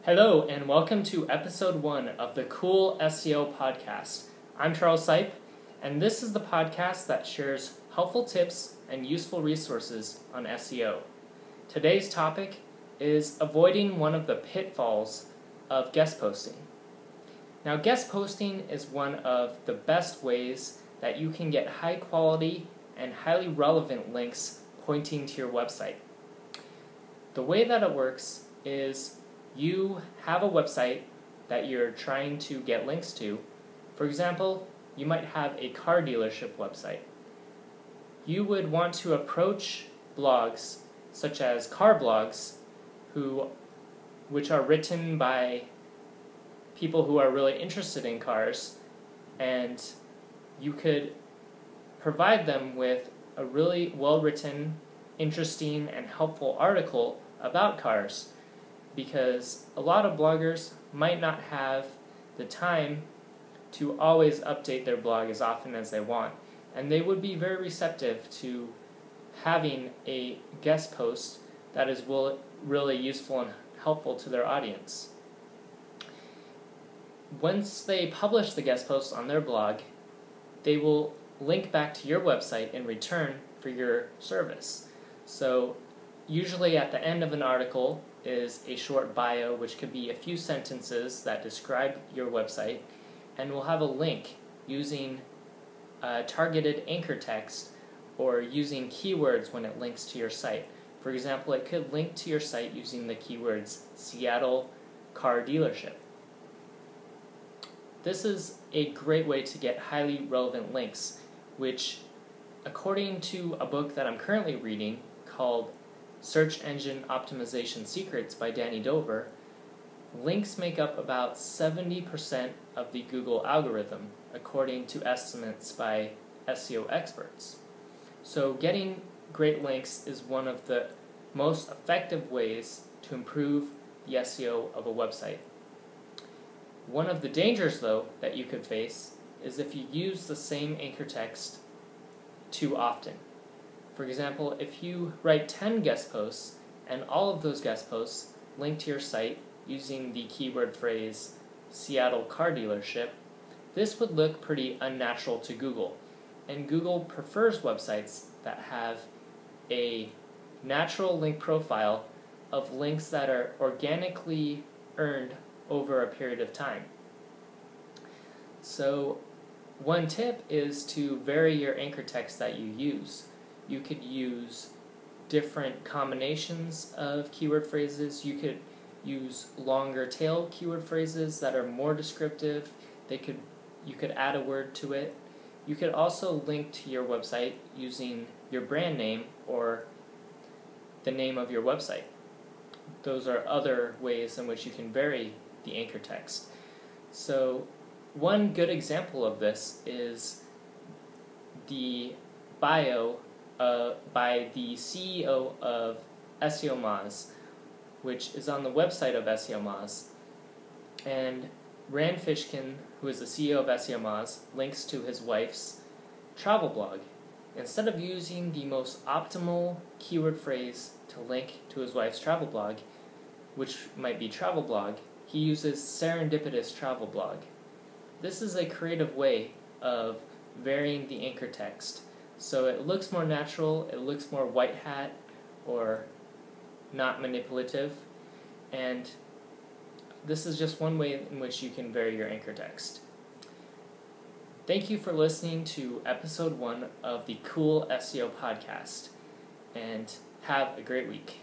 Hello, and welcome to episode 1 of the Cool SEO podcast. I'm Charles Sipe, and this is the podcast that shares helpful tips and useful resources on SEO. Today's topic is avoiding one of the pitfalls of guest posting. Now, guest posting is one of the best ways that you can get high quality and highly relevant links pointing to your website. The way that it works is you have a website that you're trying to get links to. For example, you might have a car dealership website. You would want to approach blogs such as car blogs, which are written by people who are really interested in cars, and you could provide them with a really well-written, interesting, and helpful article about cars, because a lot of bloggers might not have the time to always update their blog as often as they want, and they would be very receptive to having a guest post that is really useful and helpful to their audience. Once they publish the guest post on their blog, they will link back to your website in return for your service. So usually at the end of an article is a short bio, which could be a few sentences that describe your website, and we'll have a link using targeted anchor text or using keywords when it links to your site. For example, it could link to your site using the keywords Seattle car dealership. This is a great way to get highly relevant links, which, according to a book that I'm currently reading called Search Engine Optimization Secrets by Danny Dover, links make up about 70% of the Google algorithm, according to estimates by SEO experts. So getting great links is one of the most effective ways to improve the SEO of a website. One of the dangers, though, that you could face is if you use the same anchor text too often. For example, if you write 10 guest posts and all of those guest posts link to your site using the keyword phrase Seattle car dealership, this would look pretty unnatural to Google. And Google prefers websites that have a natural link profile of links that are organically earned over a period of time. So one tip is to vary your anchor text that you use. You could use different combinations of keyword phrases. You could use longer tail keyword phrases that are more descriptive. You could add a word to it. You could also link to your website using your brand name or the name of your website. Those are other ways in which you can vary the anchor text. So one good example of this is the bio by the CEO of SEO Moz, which is on the website of SEO Moz. And Rand Fishkin, who is the CEO of SEO Moz, links to his wife's travel blog. Instead of using the most optimal keyword phrase to link to his wife's travel blog, which might be travel blog, he uses serendipitous travel blog. This is a creative way of varying the anchor text, so it looks more natural, it looks more white hat or not manipulative, and this is just one way in which you can vary your anchor text. Thank you for listening to episode 1 of the Cool SEO podcast, and have a great week.